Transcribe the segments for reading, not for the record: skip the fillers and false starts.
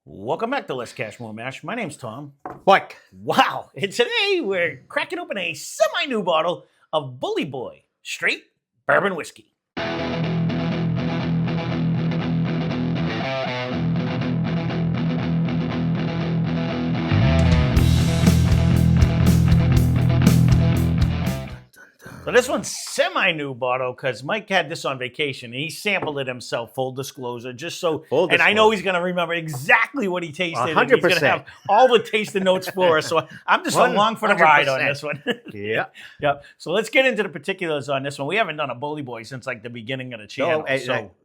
Welcome back to Lesscashmoremash. My name's Tom. What? Wow. And today we're cracking open a semi-new bottle of Boy Straight Bourbon Whiskey. So this one's semi-new bottle because Mike had this on vacation and he sampled it himself, full disclosure, just so, and I know he's going to remember exactly what he tasted. 100%. He's going to have all the tasting notes for us. So I'm just along for the ride on this one. Yeah. Yep. So let's get into the particulars on this one. We haven't done a Boy since like the beginning of the channel.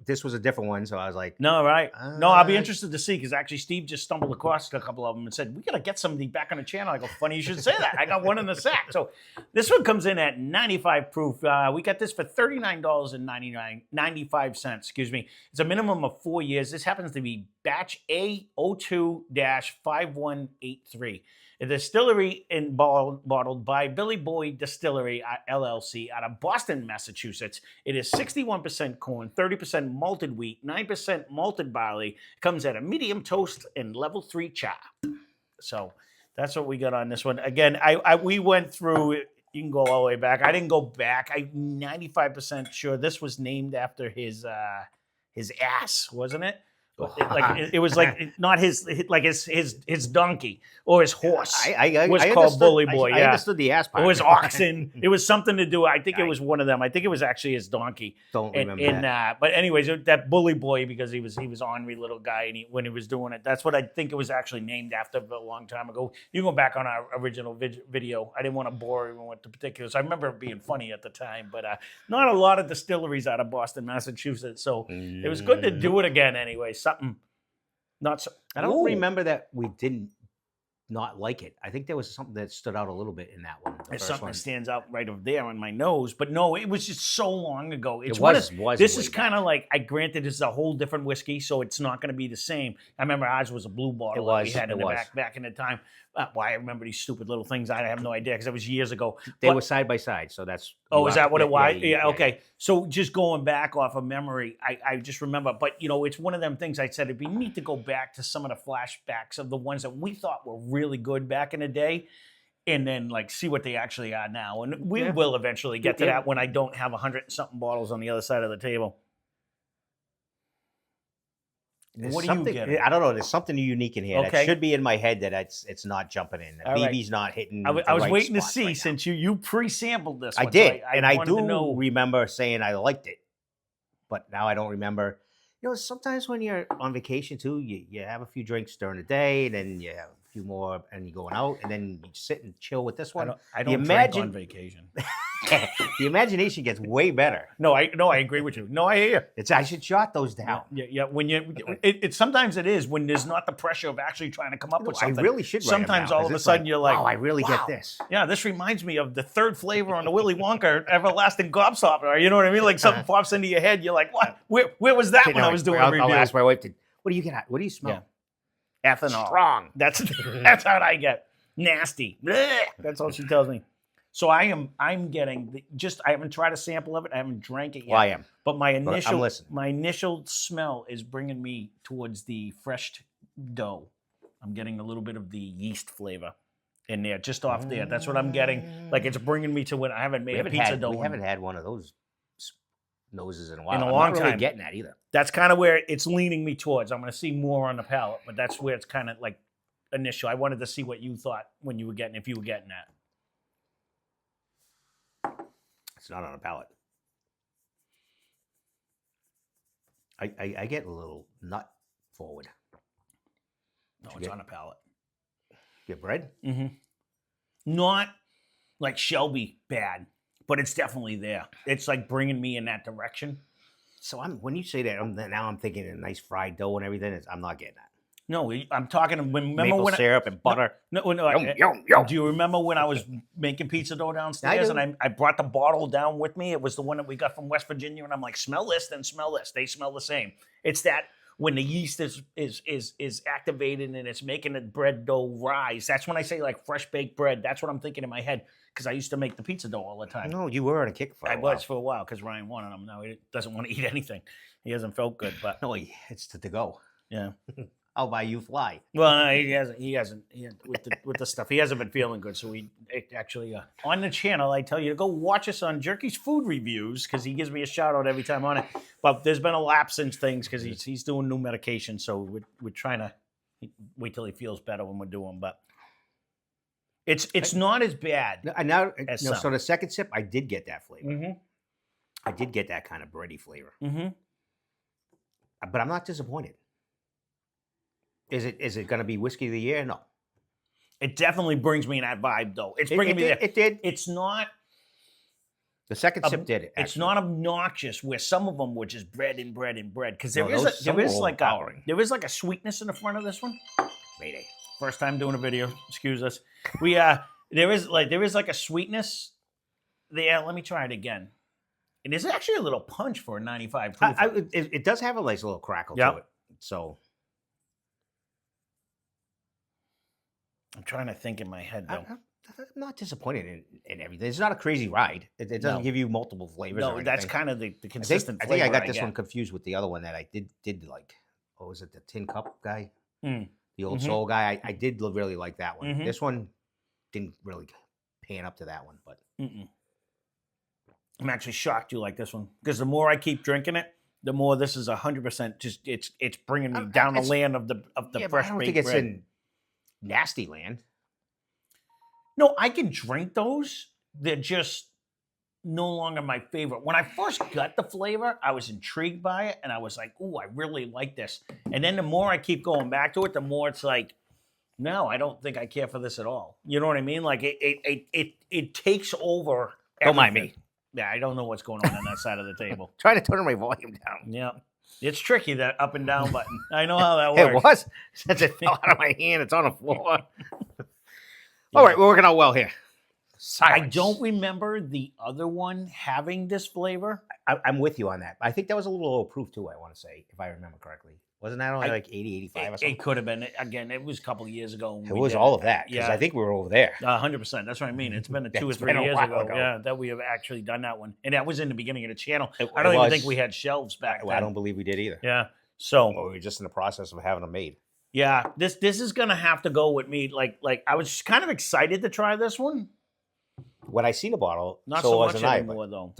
This was a different one, so I was like, no, right. No, I'll be interested to see because actually Steve just stumbled across a couple of them and said, we got to get somebody back on the channel. I go, funny you should say that. I got one in the sack. So this one comes in at 95 proof. We got this for $39.95. Excuse me. It's a minimum of 4 years. This happens to be batch A02-5183. The distillery and bottled by Billy Boy Distillery LLC out of Boston, Massachusetts. It is 61% corn, 30% malted wheat, 9% malted barley. It comes at a medium toast and level 3 char. So that's what we got on this one. Again, we went through it. You can go all the way back. I didn't go back. I'm 95% sure this was named after his ass, wasn't it? It was like not his donkey or his horse. I was called Bully Boy. I understood the ass part. Or his oxen. It was something to do. I think it was one of them. I think it was actually his donkey. Don't remember that. But anyways, that Bully Boy because he was ornery little guy and when he was doing it, that's what I think it was actually named after a long time ago. You go back on our original video. I didn't want to bore everyone with the particulars. I remember it being funny at the time, but not a lot of distilleries out of Boston, Massachusetts. So it was good to do it again anyway. Something not so. I don't remember that we didn't not like it. I think there was something that stood out a little bit in that one. There's something that stands out right over there on my nose, but no, it was just so long ago. This is kind of like, granted, this is a whole different whiskey, so it's not going to be the same. I remember ours was a blue bottle that we had in the back in the time. Why I remember these stupid little things, I have no idea because it was years ago. They were side by side, so that's. Oh, is that what it was? Yeah, okay. So just going back off of memory, I just remember, but it's one of them things I said it'd be neat to go back to some of the flashbacks of the ones that we thought were really good back in the day. And then see what they actually are now. And we will eventually get to that when I don't have 100-something bottles on the other side of the table. What are you getting? I don't know. There's something unique in here that should be in my head that it's not jumping in. BB's not hitting. I was waiting to see since you pre-sampled this. I did, and I do remember saying I liked it, but now I don't remember. Sometimes when you're on vacation too, you have a few drinks during the day, and then you have a few more, and you're going out, and then you sit and chill with this one. I don't drink on vacation. The imagination gets way better. No, I agree with you. No, I hear you. I should jot those down. Yeah. When sometimes it is when there's not the pressure of actually trying to come up with something. I really should. Sometimes all of a sudden you're like, "Wow, I really get this." Yeah, this reminds me of the third flavor on the Willy Wonka everlasting gobstopper. You know what I mean? Like something pops into your head. You're like, what? Where was that when I was doing a review? I'll ask my wife. What do you get? What do you smell? Yeah. Ethanol. Strong. That's how I get. Nasty. Blech. That's all she tells me. So I'm getting I haven't tried a sample of it. I haven't drank it yet. Well, I am. But my initial smell is bringing me towards the fresh dough. I'm getting a little bit of the yeast flavor in there, just off there. That's what I'm getting. Like it's bringing me to when I haven't made a pizza dough. We haven't had one of those noses in a while. In a long time. I'm not really getting that either. That's kind of where it's leaning me towards. I'm going to see more on the palate, but that's where it's kind of like initial. I wanted to see what you thought when you were getting, if you were getting that. It's not on a palate. I get a little nut forward. No, it's on a palate. Get bread? Mm-hmm. Not like Shelby bad, but it's definitely there. It's like bringing me in that direction. So when you say that, now I'm thinking a nice fried dough and everything. I'm not getting that. No, I'm talking. Remember maple syrup and butter. No. Yum. Do you remember when I was making pizza dough downstairs and I brought the bottle down with me? It was the one that we got from West Virginia, and I'm like, smell this, then smell this. They smell the same. It's that when the yeast is activated and it's making the bread dough rise. That's when I say like fresh baked bread. That's what I'm thinking in my head because I used to make the pizza dough all the time. No, you were on a kick for a while. I was for a while because Ryan wanted them. Now he doesn't want to eat anything. He hasn't felt good, but no, it's to go. Yeah. I'll buy you fly. Well, no, he hasn't with the stuff. He hasn't been feeling good. So we actually on the channel, I tell you to go watch us on Jerky's food reviews because he gives me a shout out every time on it. But there's been a lapse since things because he's doing new medication. So we're trying to wait till he feels better when we're doing. But it's not as bad. So the second sip, I did get that flavor. Mm-hmm. I did get that kind of bready flavor. Mm-hmm. But I'm not disappointed. Is it going to be whiskey of the year? No. It definitely brings me in that vibe, though. It's bringing me there. It did. It's not. The second sip did it. Actually. It's not obnoxious where some of them were just bread and bread and bread because there is like a sweetness in the front of this one. Mayday. First time doing a video. Excuse us. There is like a sweetness there. Let me try it again. And there's actually a little punch for a 95 proof. It does have a nice little crackle to it. So. I'm trying to think in my head, though. I'm not disappointed in everything. It's not a crazy ride. It doesn't give you multiple flavors. No, that's kind of the consistent flavor. I think I got this one confused with the other one that I did like. What was it? The Tin Cup guy? The Old Soul guy? I did really like that one. This one didn't really pan up to that one. But I'm actually shocked you like this one. Because the more I keep drinking it, the more this is 100% just it's bringing me down the land of the fresh I don't baked think it's bread. in nasty land. No, I can drink those. They're just no longer my favorite. When I first got the flavor, I was intrigued by it, and I was like, "Ooh, I really like this." And then the more I keep going back to it, the more it's like, "No, I don't think I care for this at all." You know what I mean? Like it takes over. Don't mind me. Yeah, I don't know what's going on that side of the table. Trying to turn my volume down. Yeah. It's tricky, that up and down button. I know how that works. It was. Since it fell out of my hand, it's on the floor. All right, we're working out well here. Silence. I don't remember the other one having this flavor. I'm with you on that. I think that was a little overproof too, I want to say, if I remember correctly. Wasn't that only like 80, 85 or something? It could have been. Again, it was a couple of years ago. It was all of that, because I think we were over there. 100%. That's what I mean. It's been 2 or 3 years ago. Yeah, that we have actually done that one. And that was in the beginning of the channel. I don't even think we had shelves back then. I don't believe we did either. Yeah. So we were just in the process of having them made. Yeah, this is gonna have to go with me. Like I was kind of excited to try this one. When I seen the bottle, not so much anymore, though.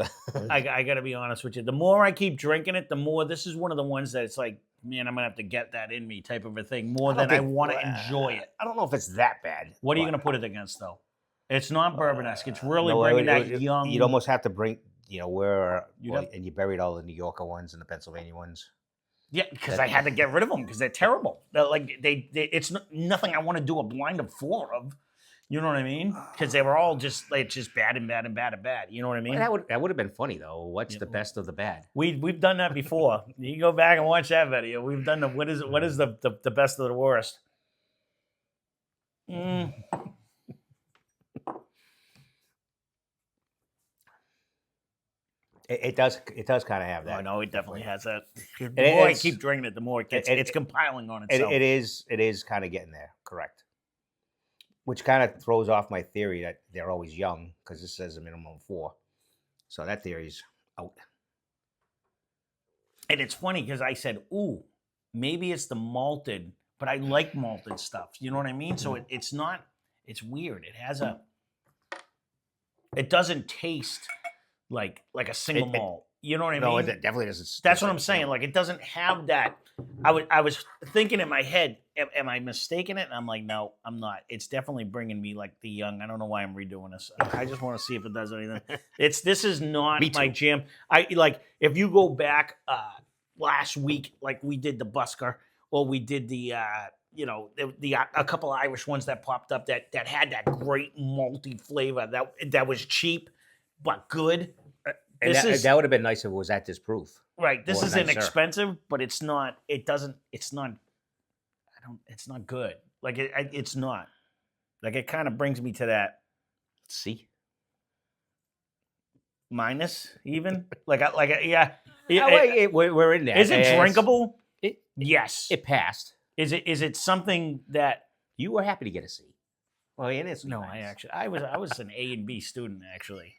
I got to be honest with you. The more I keep drinking it, the more this is one of the ones that it's like, man, I'm gonna have to get that in me type of a thing. More than I want to enjoy it. I don't know if it's that bad. What are you gonna put it against, though? It's not bourbon-esque. It's really bringing that young. You'd almost have to bring, and you buried all the New Yorker ones and the Pennsylvania ones. Yeah, because I had to get rid of them because they're terrible. It's nothing I want to do a blind of 4 of. You know what I mean? Because they were all just bad and bad and bad and bad. You know what I mean? Well, that would have been funny though. What's the best of the bad? We've done that before. You can go back and watch that video. We've done what is the best of the worst. It does kind of have that. Oh no, it definitely has that. The more I keep drinking it, the more it's compiling on itself. It is kind of getting there, correct. Which kind of throws off my theory that they're always young, because this says a minimum of 4. So that theory's out. And it's funny because I said, ooh, maybe it's the malted, but I like malted stuff. You know what I mean? So it's not, it's weird. It doesn't taste like a single malt. You know what I mean? No, it definitely doesn't. That's what I'm saying. Like, it doesn't have that. I was thinking in my head, am I mistaken it? And I'm like, no, I'm not. It's definitely bringing me like the young. I don't know why I'm redoing this. I just want to see if it does anything. This is not my jam. If you go back last week, like we did the Busker, or we did the a couple of Irish ones that popped up that had that great malty flavor that was cheap but good. And that would have been nice if it was at this proof. Right. This is inexpensive, but it's not. It's not good. Like it's not. Like it kind of brings me to that. C. Minus even. Yeah. We're in there. Is it drinkable? Yes. It passed. Is it something that you were happy to get a C? Well, it is. No, I was an A and B student actually.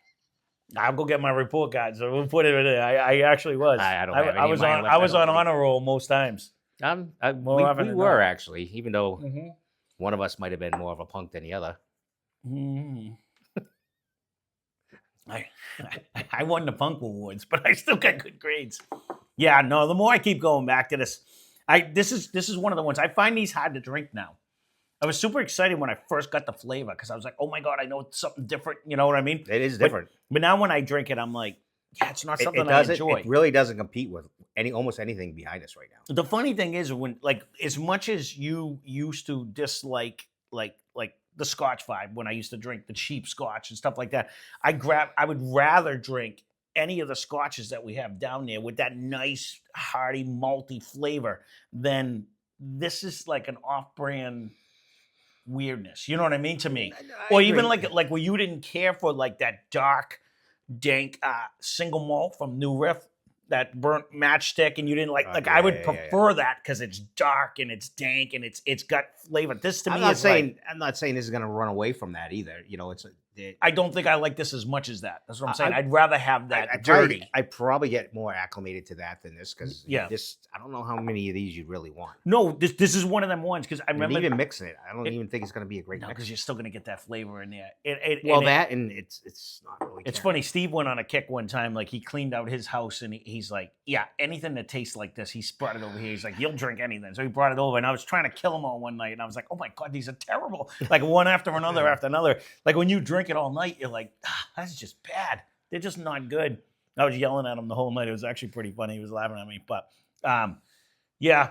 I'll go get my report card, so we'll put it in there. I actually was. I don't have any I was on honor roll most times. More often We than were not. actually, even though Mm-hmm. one of us might have been more of a punk than the other. Mm. I I won the punk awards, but I still got good grades. Yeah, no. The more I keep going back to this, this is one of the ones I find these hard to drink now. I was super excited when I first got the flavor because I was like, oh my god, I know it's something different. You know what I mean? It is But different. but now when I drink it, I'm like, yeah, it's not It, something it I doesn't. It enjoy. really doesn't compete with almost anything behind us right now. The funny thing is when like as much as you used to dislike like the Scotch vibe when I used to drink the cheap Scotch and stuff like that, I would rather drink any of the Scotches that we have down there with that nice hearty malty flavor than this is like an off-brand weirdness. You know what I mean to me? I Or even agree. like where you didn't care for like that dark dank single malt from New Riff, that burnt matchstick, and you didn't like I would Yeah. prefer that because it's dark and it's dank and it's got flavor. This to I'm me not is saying like I'm not saying this is going to run away from that either. You know, I don't think I like this as much as that. That's what I'm saying. I- I'd rather have that I dirty. probably get more acclimated to that than this because Yeah. I don't know how many of these you really want. No, this is one of them ones because I And remember even mixing it, I don't even think it's going to be a great no, mix. because you're still gonna get that flavor in there. Well, that and it's not really. It's caring. funny. Steve went on a kick one time. Like he cleaned out his house, and he's like, "Yeah, anything that tastes like this." He brought it over here. He's like, "You'll drink anything." So he brought it over, and I was trying to kill them all one night, and I was like, "Oh my god, these are terrible!" Like one after another after another. Like when you drink it all night, you're like, "That's just bad. They're just not good." I was yelling at him the whole night. It was actually pretty funny. He was laughing at me, but yeah.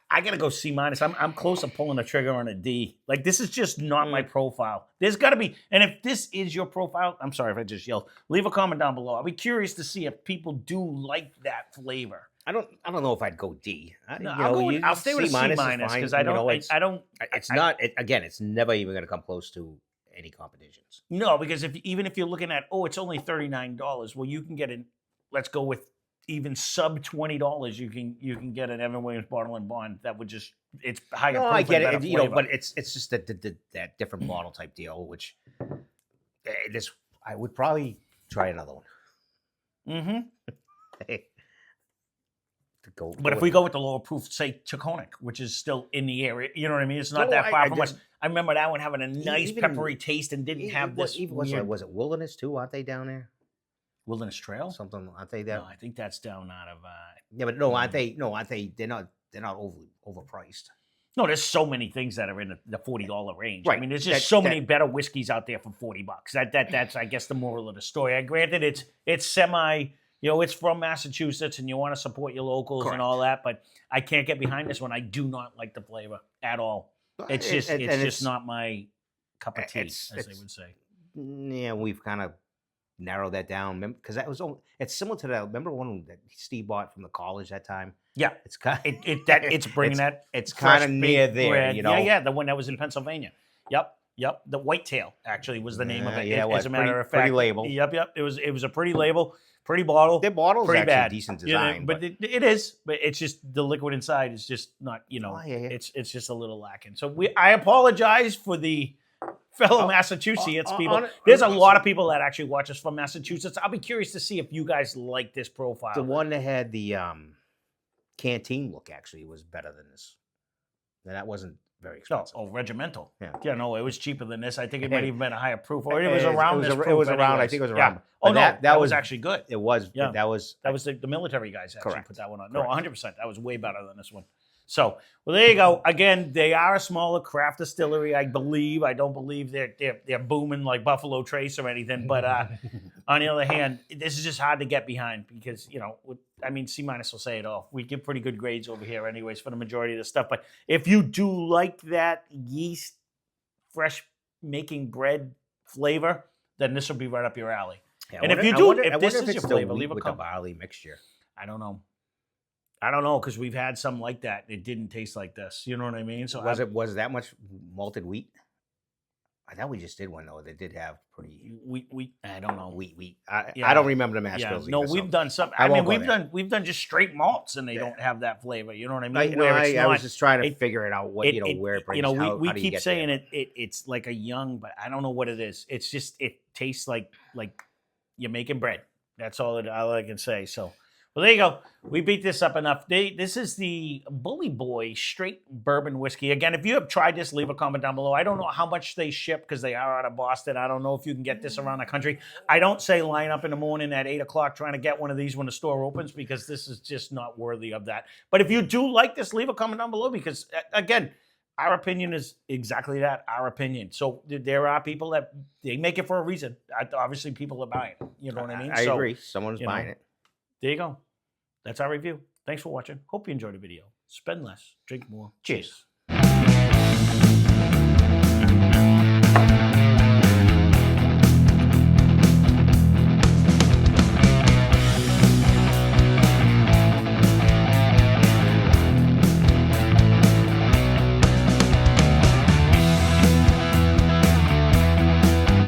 I gotta go C minus. I'm close to pulling the trigger on a D. Like this is just not my profile. There's got to be, and if this is your profile, I'm sorry if I just yelled. Leave a comment down below. I'll be curious to see if people do like that flavor. I don't know if I'd go D. No, I'll stay with a C minus because I don't. I don't. It's not. Again, it's never even going to come close to any competitions. No, because even if you're looking at it's only $39. Well, you can get it. Let's go with even sub $20. You can get an Evan Williams bottle and bond that would just it's higher. No, proof I and get better it. You know, flavor. but it's just that different bottle type deal, which this I would probably try another one. Mm-hmm. Go But if we go with the lower proof, say Taconic, which is still in the area, you know what I mean? It's not that far from us. I remember that one having a nice peppery taste and didn't have this. Was it Wilderness too? Aren't they down there? Wilderness Trail? Something aren't they there? No, I think that's down out of. Yeah, but no, aren't they? No, aren't they? They're not overpriced. No, there's so many things that are in the $40 range. Right. I mean, there's just so many better whiskeys out there for $40. That's I guess the moral of the story. Granted, it's semi. You know, it's from Massachusetts, and you want to support your locals and all that. But I can't get behind this one. I do not like the flavor at all. It's just not my cup of tea, as they would say. Yeah, we've kind of narrowed that down because that was it's similar to that. Remember one that Steve bought from the college that time? Yeah, it's kind it's bringing that. It's kind of near there, bread. you know. Yeah, the one that was in Pennsylvania. Yep. The Whitetail actually was the name of it. Yeah, as a matter of fact, pretty label. Yep. It was a pretty label, pretty bottle. Their bottle's pretty actually bad. decent design, but it is. But it's just the liquid inside is just not. You know, yeah. it's just a little lacking. So I apologize for the fellow Massachusetts people. There's a lot of people that actually watch us from Massachusetts. I'll be curious to see if you guys like this profile. The one that had the canteen look actually was better than this. And that wasn't very expensive. Regimental. Yeah, no, it was cheaper than this. I think it might even been a higher proof, or it was around this proof. It was around. Anyways. I think it was around. Yeah. Oh no, that was actually good. It was. Yeah. That was the military guys actually correct. put that one on. No, 100%. That was way better than this one. So, well, there you go. Again, they are a smaller craft distillery, I believe. I don't believe they're booming like Buffalo Trace or anything. But on the other hand, this is just hard to get behind because, you know, C minus will say it all. We give pretty good grades over here anyways for the majority of the stuff. But if you do like that yeast, fresh making bread flavor, then this will be right up your alley. Yeah, and if this is your flavor, leave a comment. The barley mixture. I don't know because we've had some like that. It didn't taste like this. You know what I mean? So was that much malted wheat? I thought we just did one though. They did have pretty wheat. I don't know wheat. I don't remember the mash bills. No, we've done some. We've done just straight malts and they don't have that flavor. You know what I mean? I was just trying to figure it out. Where it brings. We keep saying it's like a young, but I don't know what it is. It's just it tastes like you're making bread. That's all I can say. So. Well, there you go. We beat this up enough. This is the Bully Boy Straight Bourbon Whiskey. Again, if you have tried this, leave a comment down below. I don't know how much they ship because they are out of Boston. I don't know if you can get this around the country. I don't say line up in the morning at 8 o'clock trying to get one of these when the store opens because this is just not worthy of that. But if you do like this, leave a comment down below because, again, our opinion is exactly that, our opinion. So there are people that they make it for a reason. Obviously, people are buying it. You know what I mean? I agree. Someone's buying it. There you go. That's our review. Thanks for watching. Hope you enjoyed the video. Spend less, drink more. Cheers.